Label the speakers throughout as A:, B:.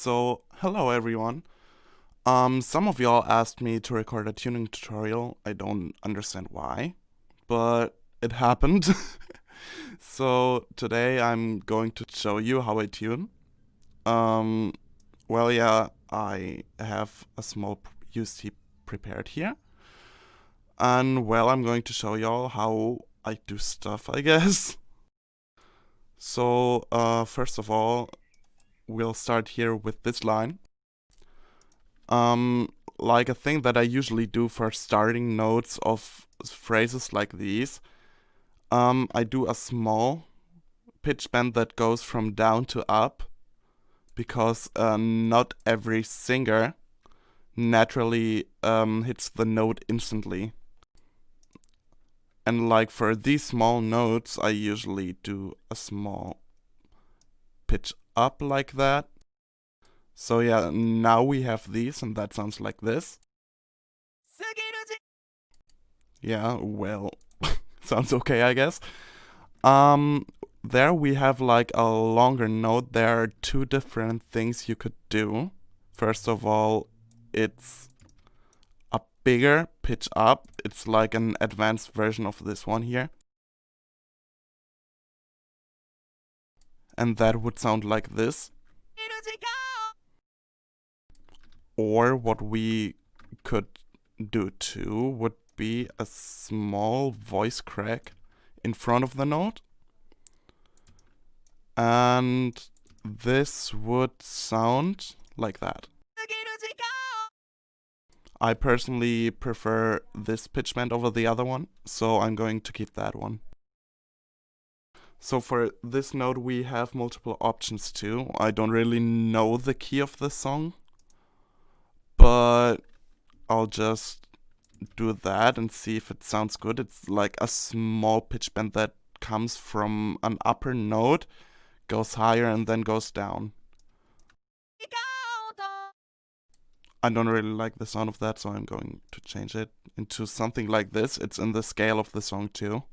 A: So, hello everyone. Some of y'all asked me to record a tuning tutorial. I don't understand why, but it happened. So, today I'm going to show you how I tune. Well, yeah, I have a small UST prepared here. And, well, I'm going to show y'all how I do stuff, I guess. So, first of all, we'll start here with this line. Like a thing that I usually do for starting notes of phrases like these, I do a small pitch bend that goes from down to up, because not every singer naturally hits the note instantly. And like for these small notes, I usually do a small pitch up like that. So yeah, now we have these, and that sounds like this. Yeah, well, sounds okay, I guess. There we have like a longer note. There are two different things you could do. First of all, it's a bigger pitch up. It's like an advanced version of this one here. And that would sound like this. Or what we could do too would be a small voice crack in front of the note. And this would sound like that. I personally prefer this pitch bend over the other one, so I'm going to keep that one. So for this note we have multiple options too. I don't really know the key of this song, but I'll just do that and see if it sounds good. It's like a small pitch bend that comes from an upper note, goes higher and then goes down. I don't really like the sound of that, so I'm going to change it into something like this. It's in the scale of the song too.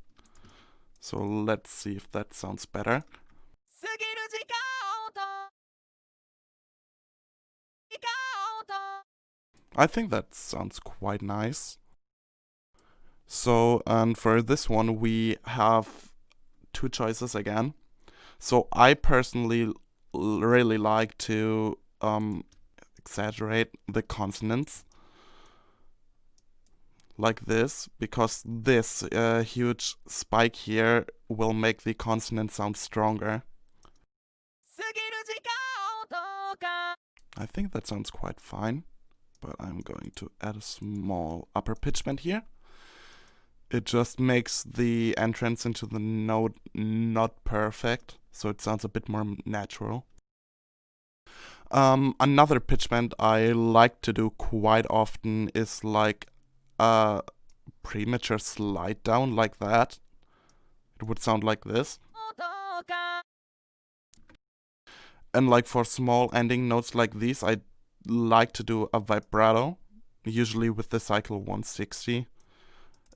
A: So let's see if that sounds better. I think that sounds quite nice. So, and for this one we have two choices again. So I personally really like to exaggerate the consonants like this, because this huge spike here will make the consonant sound stronger. I think that sounds quite fine, but I'm going to add a small upper pitch bend here. It just makes the entrance into the note not perfect, so it sounds a bit more natural. Another pitch bend I like to do quite often is like a premature slide down like that. It would sound like this. And like for small ending notes like these, I like to do a vibrato, usually with the cycle 160.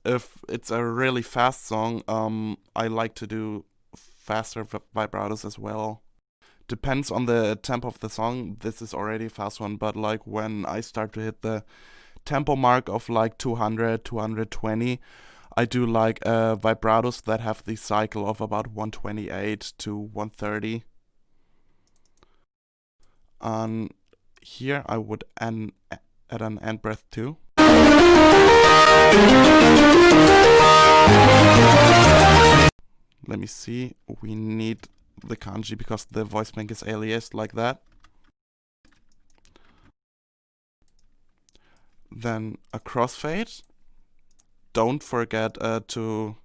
A: If it's a really fast song, I like to do faster vibratos as well. Depends on the tempo of the song. This is already a fast one, but like when I start to hit the tempo mark of like 200, 220, I do like vibratos that have the cycle of about 128 to 130. And here I would add an end breath too. Let me see, we need the kanji because the voice bank is aliased like that. Then a crossfade. Don't forget to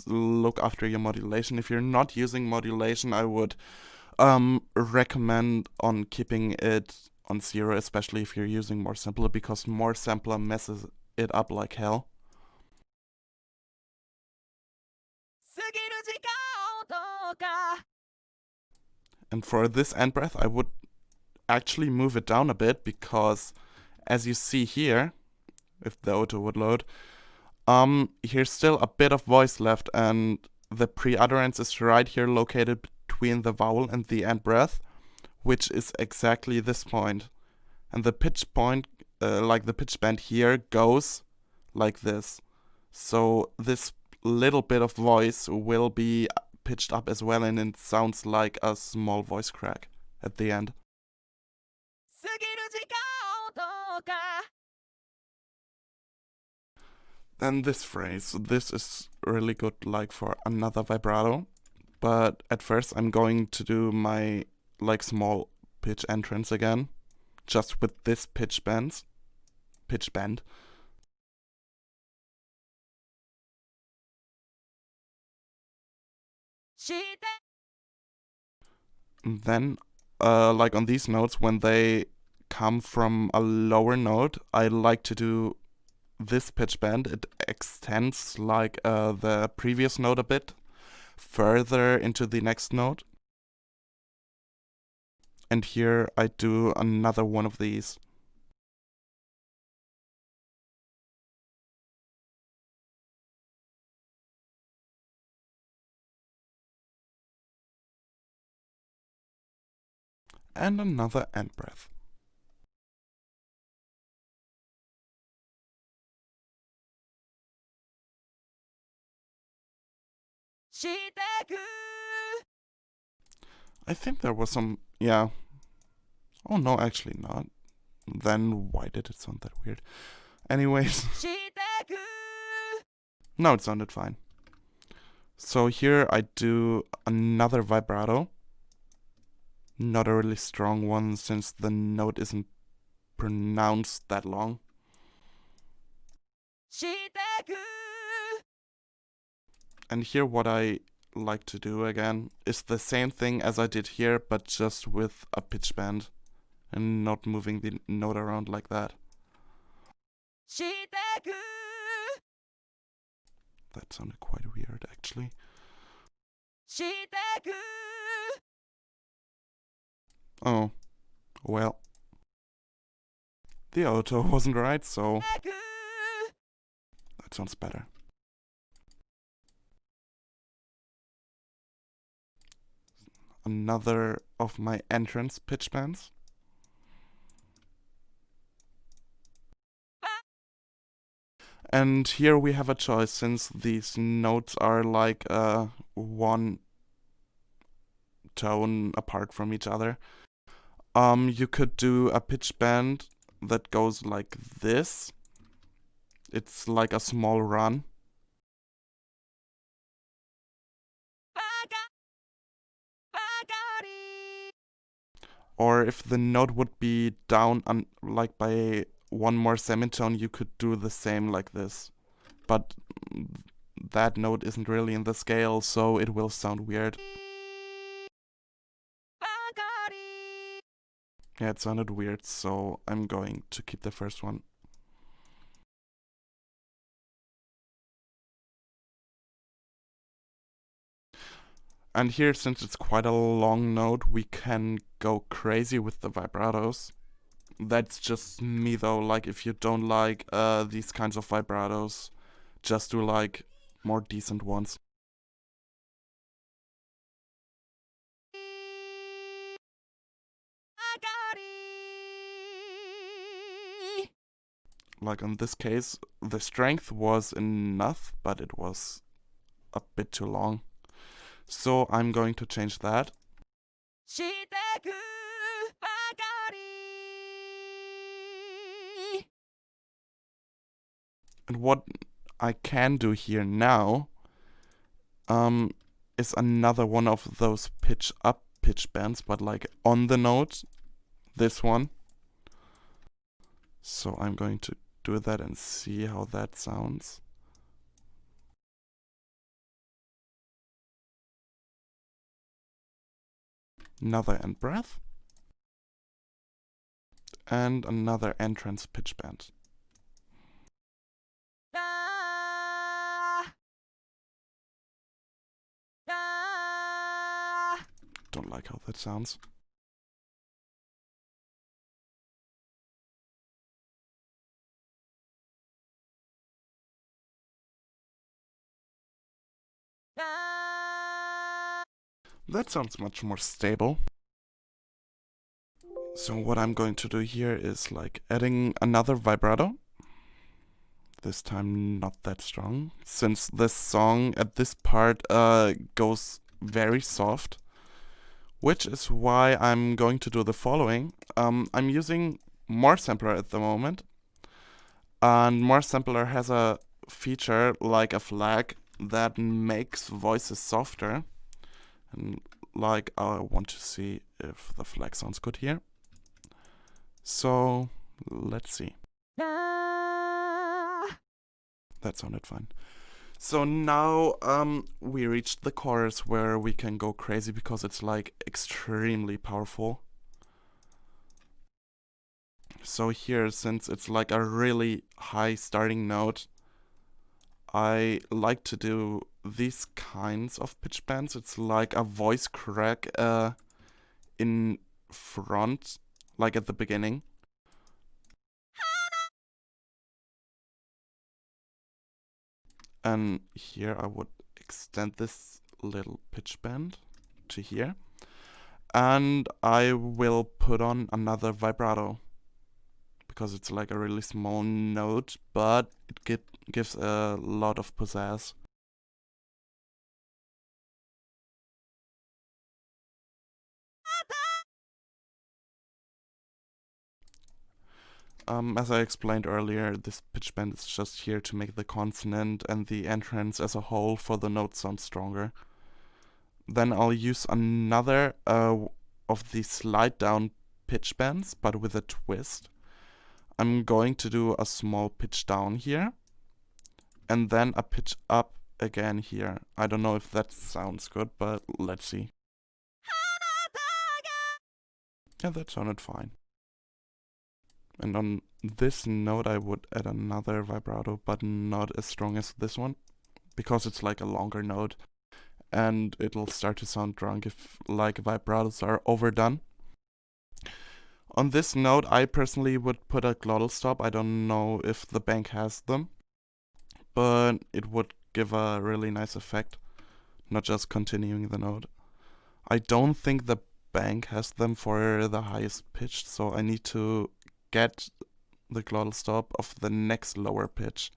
A: look after your modulation. If you're not using modulation, I would recommend on keeping it on 0, especially if you're using more sampler, because more sampler messes it up like hell. And for this end breath, I would actually move it down a bit, because as you see here, if the auto would load, here's still a bit of voice left, and the pre-utterance is right here located between the vowel and the end breath, which is exactly this point. And the pitch point, like the pitch bend here, goes like this. So this little bit of voice will be pitched up as well, and it sounds like a small voice crack at the end. Then this phrase, this is really good like for another vibrato, but at first I'm going to do my like small pitch entrance again, just with this pitch bend. And then, like on these notes, when they come from a lower note, I like to do this pitch bend. It extends like the previous note a bit further into the next note. And here I do another one of these. And another end breath. I think there was some, yeah. Oh no, actually not. Then why did it sound that weird? Anyways. No, it sounded fine. So here I do another vibrato. Not a really strong one since the note isn't pronounced that long. And here what I like to do again is the same thing as I did here, but just with a pitch bend and not moving the note around like that. That sounded quite weird actually. Oh, well. The auto wasn't right, so that sounds better. Another of my entrance pitch bends. And here we have a choice, since these notes are like one tone apart from each other. You could do a pitch bend that goes like this. It's like a small run. Or if the note would be down like by one more semitone, you could do the same like this. But that note isn't really in the scale, so it will sound weird. Yeah, it sounded weird, so I'm going to keep the first one. And here, since it's quite a long note, we can go crazy with the vibratos. That's just me though, like if you don't like these kinds of vibratos, just do like more decent ones. Like in this case, the strength was enough, but it was a bit too long. So I'm going to change that. And what I can do here now is another one of those pitch up pitch bends, but like on the note, this one. So I'm going to do that and see how that sounds. Another end breath. And another entrance pitch bend. Don't like how that sounds. That sounds much more stable. So what I'm going to do here is like adding another vibrato. This time not that strong, since this song at this part goes very soft, which is why I'm going to do the following. I'm using More Sampler at the moment, and More Sampler has a feature like a flag that makes voices softer, and like I want to see if the flag sounds good here. So let's see. That sounded fine. So now we reached the chorus where we can go crazy because it's like extremely powerful. So here, since it's like a really high starting note, I like to do these kinds of pitch bends. It's like a voice crack in front, like at the beginning. And here I would extend this little pitch bend to here. And I will put on another vibrato, because it's like a really small note, but it gives a lot of pizzazz. As I explained earlier, this pitch bend is just here to make the consonant and the entrance as a whole for the note sound stronger. Then I'll use another of the slide down pitch bends, but with a twist. I'm going to do a small pitch down here, and then a pitch up again here. I don't know if that sounds good, but let's see. Yeah, that sounded fine. And on this note I would add another vibrato, but not as strong as this one, because it's like a longer note, and it'll start to sound drunk if like vibratos are overdone. On this note, I personally would put a glottal stop. I don't know if the bank has them, but it would give a really nice effect, not just continuing the note. I don't think the bank has them for the highest pitch, so I need to get the glottal stop of the next lower pitch.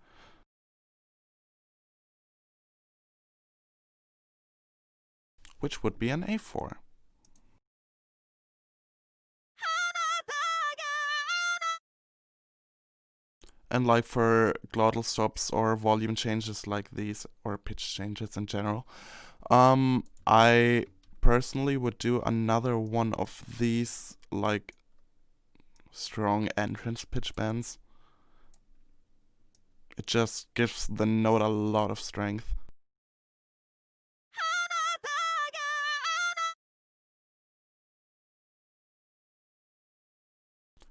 A: Which would be an A4. And like for glottal stops or volume changes like these, or pitch changes in general, I personally would do another one of these like strong entrance pitch bends. It just gives the note a lot of strength.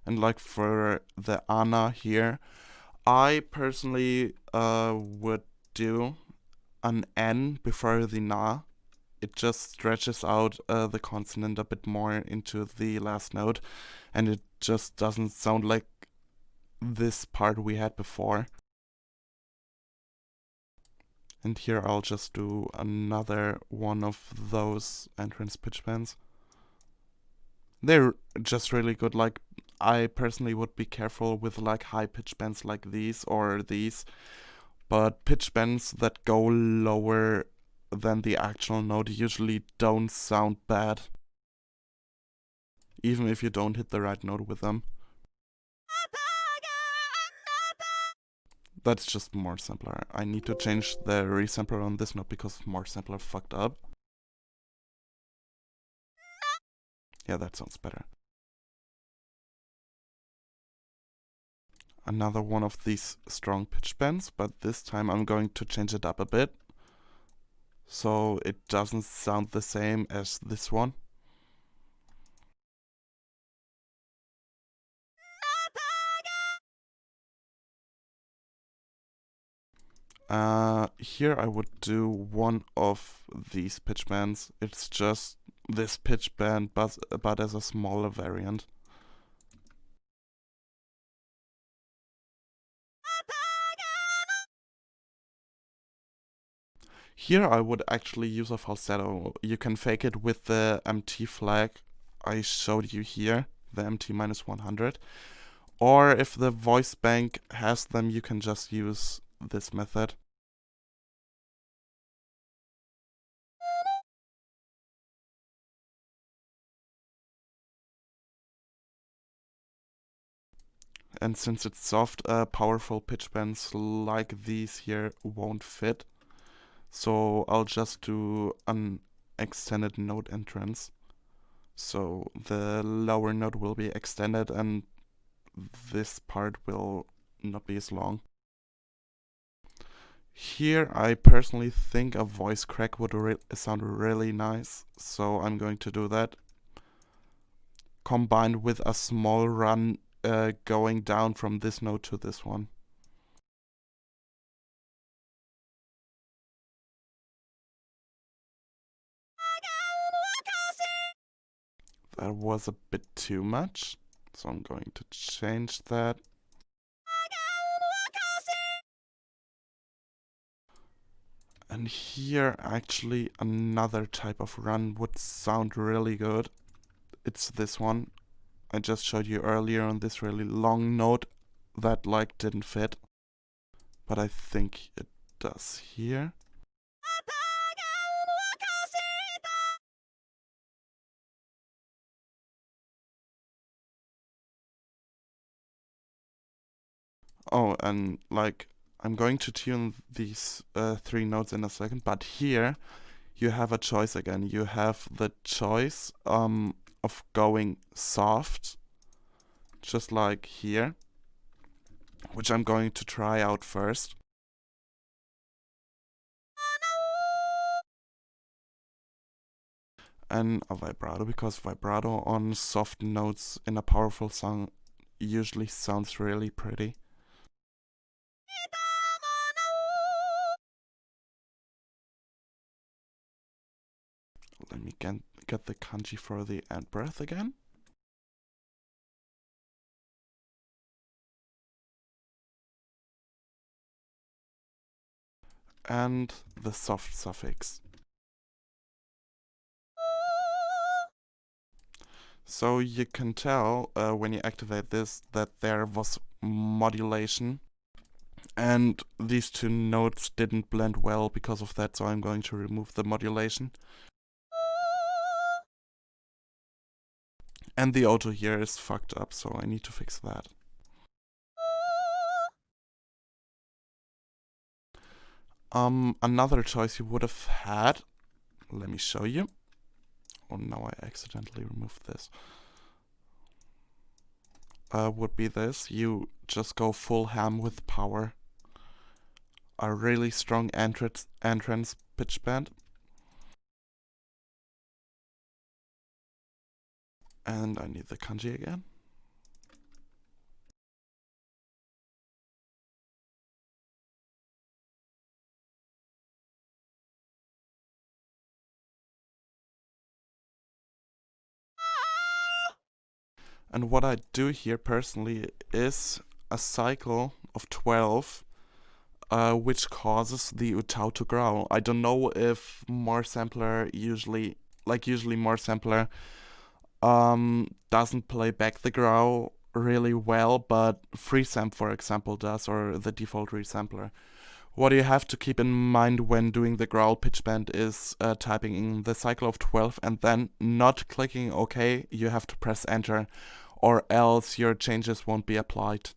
A: And like for the ana here, I personally would do an N before the na. It just stretches out the consonant a bit more into the last note, and it just doesn't sound like this part we had before. And here I'll just do another one of those entrance pitch bends. They're just really good. Like, I personally would be careful with like high pitch bends like these or these, but pitch bends that go lower than the actual note usually don't sound bad, even if you don't hit the right note with them. That's just More Sampler. I need to change the resampler on this note because More Sampler fucked up. Yeah, that sounds better. Another one of these strong pitch bends, but this time I'm going to change it up a bit, so it doesn't sound the same as this one. Here I would do one of these pitch bends. It's just this pitch bend, but as a smaller variant. Here I would actually use a falsetto. You can fake it with the MT flag I showed you here. the MT minus 100. Or if the voice bank has them, you can just use this method. And since it's soft, powerful pitch bends like these here won't fit. So I'll just do an extended note entrance. So the lower note will be extended and this part will not be as long. Here I personally think a voice crack would sound really nice, so I'm going to do that. Combined with a small run going down from this note to this one. That was a bit too much, so I'm going to change that. And here actually another type of run would sound really good. It's this one. I just showed you earlier on this really long note that like didn't fit. But I think it does here. Oh, and like I'm going to tune these 3 notes in a second, but here you have a choice again. You have the choice of going soft, just like here, which I'm going to try out first. And a vibrato, because vibrato on soft notes in a powerful song usually sounds really pretty. Let me get the kanji for the end breath again. And the soft suffix. So you can tell when you activate this that there was modulation. And these 2 notes didn't blend well because of that, so I'm going to remove the modulation. And the auto here is fucked up, so I need to fix that. Another choice you would have had, let me show you. Oh, now I accidentally removed this. Would be this. You just go full ham with power. A really strong entrance pitch bend. And I need the kanji again. And what I do here personally is a cycle of 12, which causes the utau to growl. I don't know if more sampler usually more sampler doesn't play back the growl really well, but FreeSamp, for example, does, or the default resampler. What you have to keep in mind when doing the growl pitch bend is typing in the cycle of 12 and then not clicking OK. You have to press enter, or else your changes won't be applied.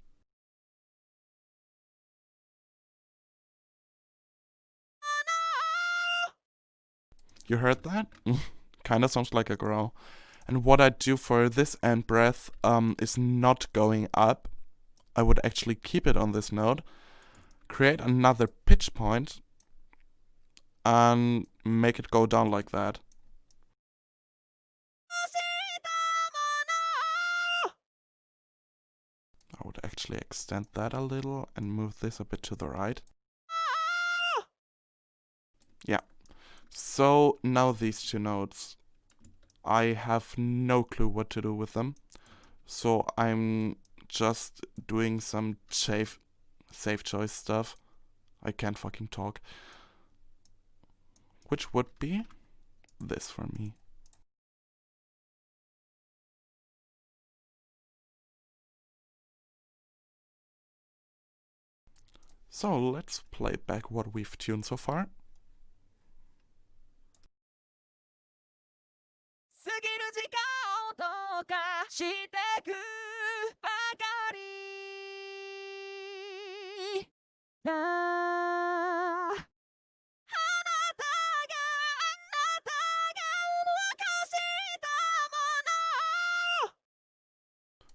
A: You heard that? Kinda sounds like a growl. And what I do for this end breath is not going up. I would actually keep it on this note, create another pitch point, and make it go down like that. I would actually extend that a little and move this a bit to the right. Yeah. So now these 2 notes, I have no clue what to do with them. So I'm just doing some safe choice stuff. I can't fucking talk. Which would be this for me. So let's play back what we've tuned so far.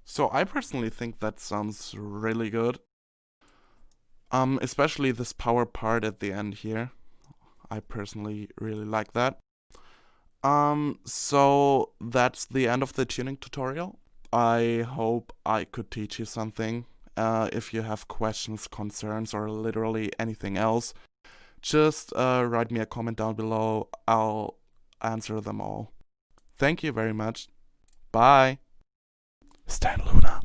A: So I personally think that sounds really good. Especially this power part at the end here. I personally really like that. So that's the end of the tuning tutorial. I hope I could teach you something. If you have questions, concerns, or literally anything else, just write me a comment down below. I'll answer them all. Thank you very much. Bye. Stan Luna.